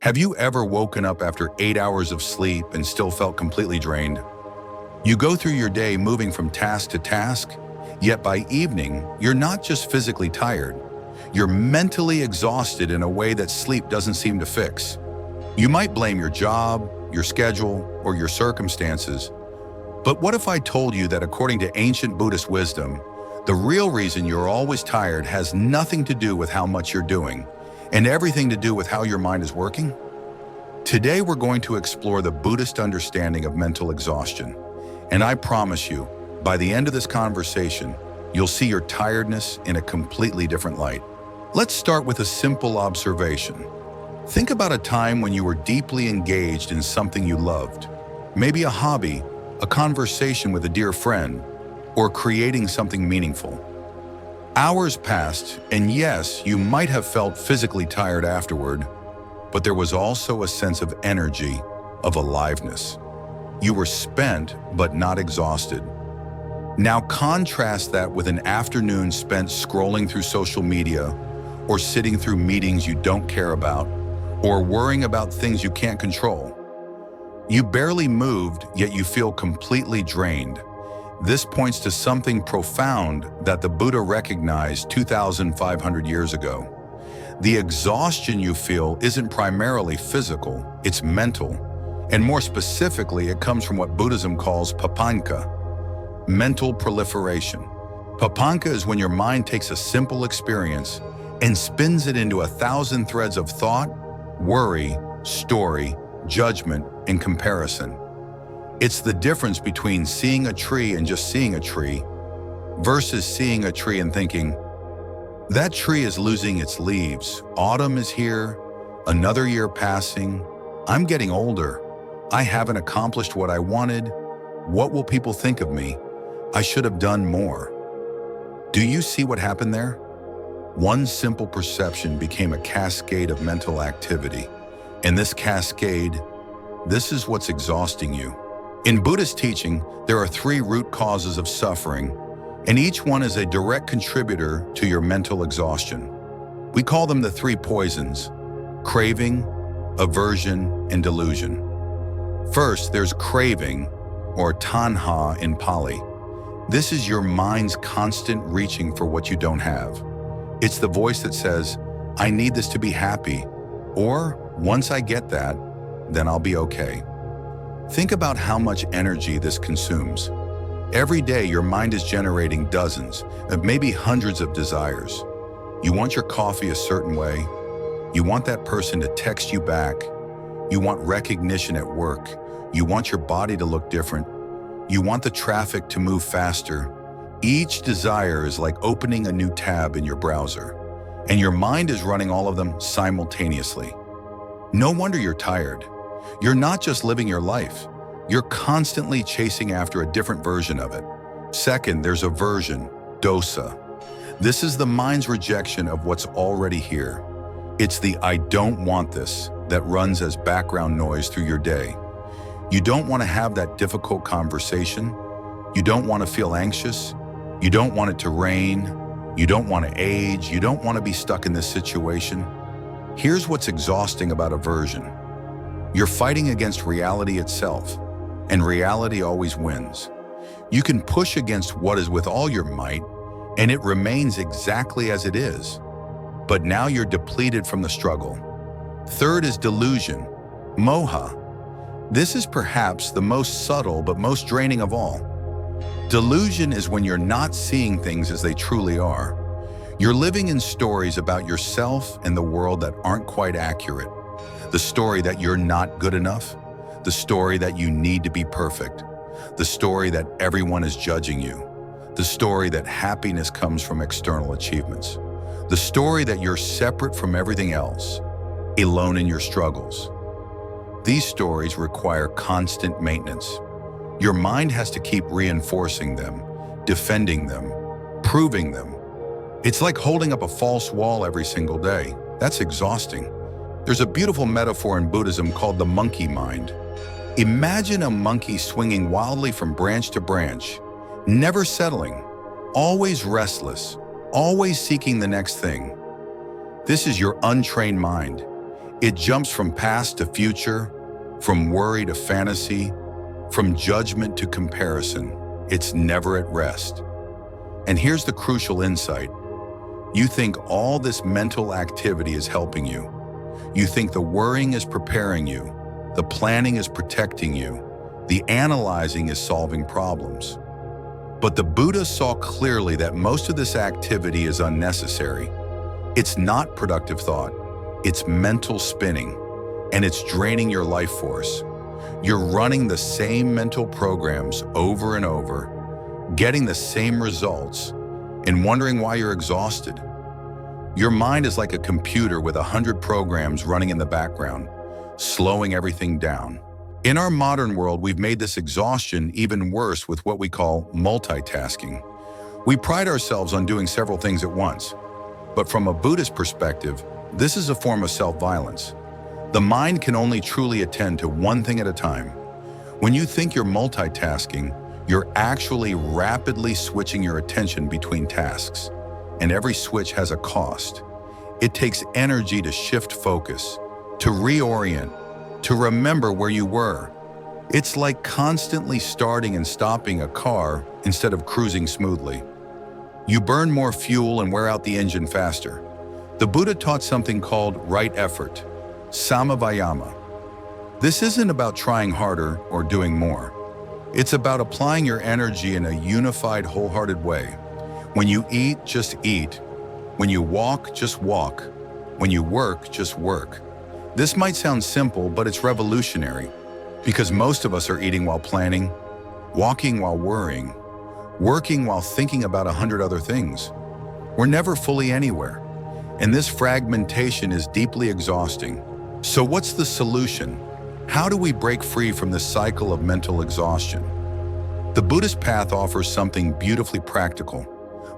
Have you ever woken up after 8 hours of sleep and still felt completely drained? You go through your day moving from task to task, yet by evening, you're not just physically tired. You're mentally exhausted in a way that sleep doesn't seem to fix. You might blame your job, your schedule, or your circumstances. But what if I told you that according to ancient Buddhist wisdom, the real reason you're always tired has nothing to do with how much you're doing, and everything to do with how your mind is working? Today we're going to explore the Buddhist understanding of mental exhaustion. And I promise you, by the end of this conversation, you'll see your tiredness in a completely different light. Let's start with a simple observation. Think about a time when you were deeply engaged in something you loved. Maybe a hobby, a conversation with a dear friend, or creating something meaningful. Hours passed, and yes, you might have felt physically tired afterward, but there was also a sense of energy, of aliveness. You were spent, but not exhausted. Now contrast that with an afternoon spent scrolling through social media, or sitting through meetings you don't care about, or worrying about things you can't control. You barely moved, yet you feel completely drained. This points to something profound that the Buddha recognized 2,500 years ago. The exhaustion you feel isn't primarily physical, it's mental. And more specifically, it comes from what Buddhism calls Papañca, mental proliferation. Papañca is when your mind takes a simple experience and spins it into 1,000 threads of thought, worry, story, judgment, and comparison. It's the difference between seeing a tree and just seeing a tree versus seeing a tree and thinking, that tree is losing its leaves. Autumn is here, another year passing. I'm getting older. I haven't accomplished what I wanted. What will people think of me? I should have done more. Do you see what happened there? One simple perception became a cascade of mental activity. And this cascade, this is what's exhausting you. In Buddhist teaching, there are 3 root causes of suffering, and each one is a direct contributor to your mental exhaustion. We call them the 3 poisons: craving, aversion, and delusion. First, there's craving, or tanha in Pali. This is your mind's constant reaching for what you don't have. It's the voice that says, I need this to be happy, or once I get that, then I'll be okay. Think about how much energy this consumes. Every day, your mind is generating dozens, maybe hundreds of desires. You want your coffee a certain way. You want that person to text you back. You want recognition at work. You want your body to look different. You want the traffic to move faster. Each desire is like opening a new tab in your browser, and your mind is running all of them simultaneously. No wonder you're tired. You're not just living your life. You're constantly chasing after a different version of it. Second, there's aversion, dosa. This is the mind's rejection of what's already here. It's the I don't want this that runs as background noise through your day. You don't want to have that difficult conversation. You don't want to feel anxious. You don't want it to rain. You don't want to age. You don't want to be stuck in this situation. Here's what's exhausting about aversion. You're fighting against reality itself, and reality always wins. You can push against what is with all your might, and it remains exactly as it is. But now you're depleted from the struggle. Third is delusion, moha. This is perhaps the most subtle but most draining of all. Delusion is when you're not seeing things as they truly are. You're living in stories about yourself and the world that aren't quite accurate. The story that you're not good enough, the story that you need to be perfect, the story that everyone is judging you, the story that happiness comes from external achievements, the story that you're separate from everything else, alone in your struggles. These stories require constant maintenance. Your mind has to keep reinforcing them, defending them, proving them. It's like holding up a false wall every single day. That's exhausting. There's a beautiful metaphor in Buddhism called the monkey mind. Imagine a monkey swinging wildly from branch to branch, never settling, always restless, always seeking the next thing. This is your untrained mind. It jumps from past to future, from worry to fantasy, from judgment to comparison. It's never at rest. And here's the crucial insight. You think all this mental activity is helping you. You think the worrying is preparing you, the planning is protecting you, the analyzing is solving problems. But the Buddha saw clearly that most of this activity is unnecessary. It's not productive thought, it's mental spinning, and it's draining your life force. You're running the same mental programs over and over, getting the same results, and wondering why you're exhausted. Your mind is like a computer with 100 programs running in the background, slowing everything down. In our modern world, we've made this exhaustion even worse with what we call multitasking. We pride ourselves on doing several things at once. But from a Buddhist perspective, this is a form of self-violence. The mind can only truly attend to one thing at a time. When you think you're multitasking, you're actually rapidly switching your attention between tasks. And every switch has a cost. It takes energy to shift focus, to reorient, to remember where you were. It's like constantly starting and stopping a car instead of cruising smoothly. You burn more fuel and wear out the engine faster. The Buddha taught something called right effort, samavayama. This isn't about trying harder or doing more. It's about applying your energy in a unified, wholehearted way. When you eat, just eat. When you walk, just walk. When you work, just work. This might sound simple, but it's revolutionary, because most of us are eating while planning, walking while worrying, working while thinking about 100 other things. We're never fully anywhere, and this fragmentation is deeply exhausting. So what's the solution? How do we break free from this cycle of mental exhaustion? The Buddhist path offers something beautifully practical: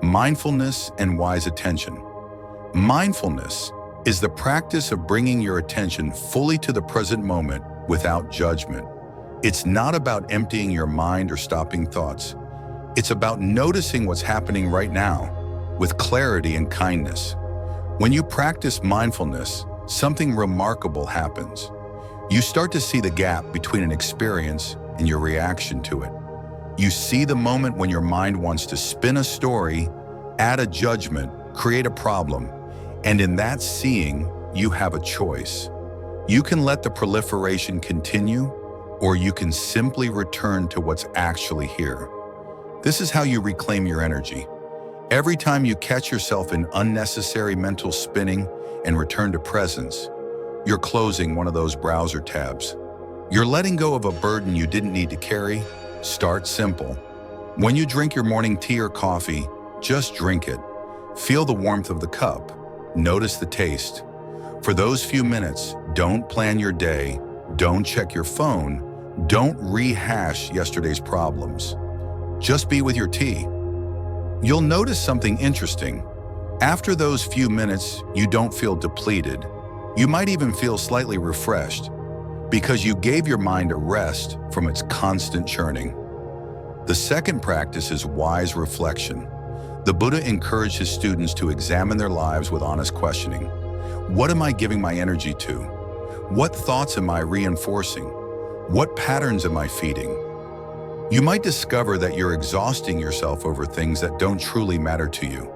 mindfulness and wise attention. Mindfulness is the practice of bringing your attention fully to the present moment without judgment. It's not about emptying your mind or stopping thoughts. It's about noticing what's happening right now with clarity and kindness. When you practice mindfulness, something remarkable happens. You start to see the gap between an experience and your reaction to it. You see the moment when your mind wants to spin a story, add a judgment, create a problem. And in that seeing, you have a choice. You can let the proliferation continue, or you can simply return to what's actually here. This is how you reclaim your energy. Every time you catch yourself in unnecessary mental spinning and return to presence, you're closing one of those browser tabs. You're letting go of a burden you didn't need to carry. Start simple. When you drink your morning tea or coffee, just drink it. Feel the warmth of the cup. Notice the taste. For those few minutes, don't plan your day, don't check your phone, don't rehash yesterday's problems. Just be with your tea. You'll notice something interesting. After those few minutes, you don't feel depleted. You might even feel slightly refreshed, because you gave your mind a rest from its constant churning. The second practice is wise reflection. The Buddha encouraged his students to examine their lives with honest questioning. What am I giving my energy to? What thoughts am I reinforcing? What patterns am I feeding? You might discover that you're exhausting yourself over things that don't truly matter to you.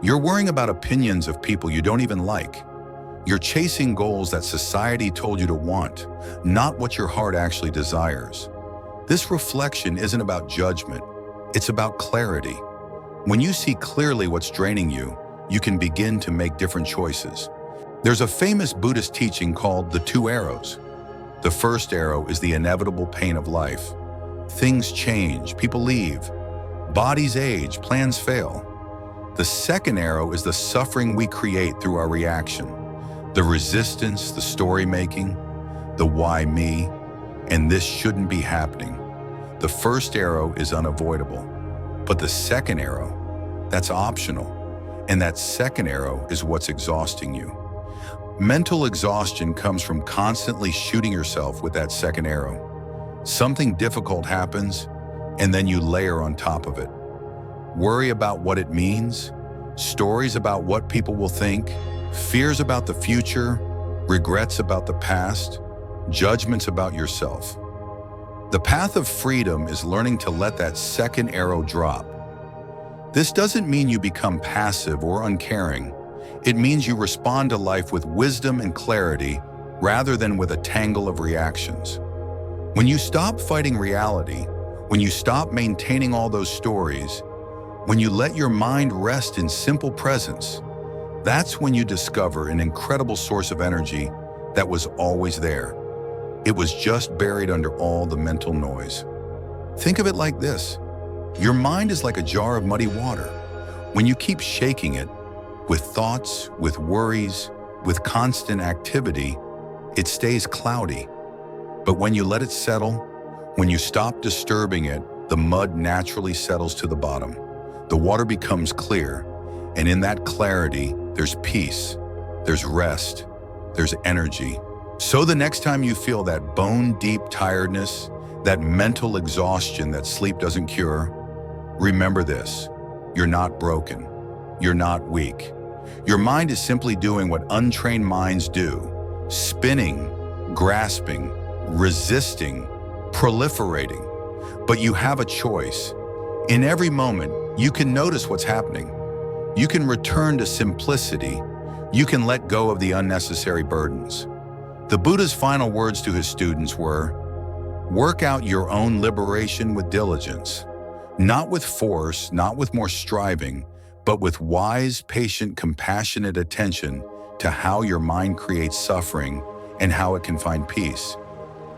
You're worrying about opinions of people you don't even like. You're chasing goals that society told you to want, not what your heart actually desires. This reflection isn't about judgment, it's about clarity. When you see clearly what's draining you, you can begin to make different choices. There's a famous Buddhist teaching called the 2 arrows. The first arrow is the inevitable pain of life. Things change, people leave, bodies age, plans fail. The second arrow is the suffering we create through our reaction, the resistance, the story making, the why me, and this shouldn't be happening. The first arrow is unavoidable, but the second arrow, that's optional, and that second arrow is what's exhausting you. Mental exhaustion comes from constantly shooting yourself with that second arrow. Something difficult happens, and then you layer on top of it. Worry about what it means, stories about what people will think, fears about the future, regrets about the past, judgments about yourself. The path of freedom is learning to let that second arrow drop. This doesn't mean you become passive or uncaring. It means you respond to life with wisdom and clarity rather than with a tangle of reactions. When you stop fighting reality, when you stop maintaining all those stories, when you let your mind rest in simple presence, that's when you discover an incredible source of energy that was always there. It was just buried under all the mental noise. Think of it like this. Your mind is like a jar of muddy water. When you keep shaking it, with thoughts, with worries, with constant activity, it stays cloudy. But when you let it settle, when you stop disturbing it, the mud naturally settles to the bottom. The water becomes clear, and in that clarity, there's peace, there's rest, there's energy. So the next time you feel that bone-deep tiredness, that mental exhaustion that sleep doesn't cure, remember this: you're not broken, you're not weak. Your mind is simply doing what untrained minds do, spinning, grasping, resisting, proliferating. But you have a choice. In every moment, you can notice what's happening. You can return to simplicity. You can let go of the unnecessary burdens. The Buddha's final words to his students were, "Work out your own liberation with diligence, not with force, not with more striving, but with wise, patient, compassionate attention to how your mind creates suffering and how it can find peace."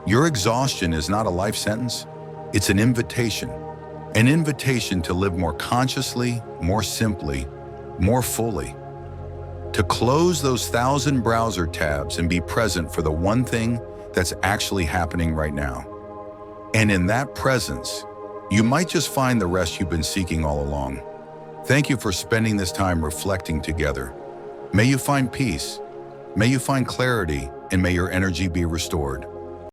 Your exhaustion is not a life sentence. It's an invitation to live more consciously, more simply, more fully. To close those 1,000 browser tabs and be present for the one thing that's actually happening right now. And in that presence, you might just find the rest you've been seeking all along. Thank you for spending this time reflecting together. May you find peace, may you find clarity, and may your energy be restored.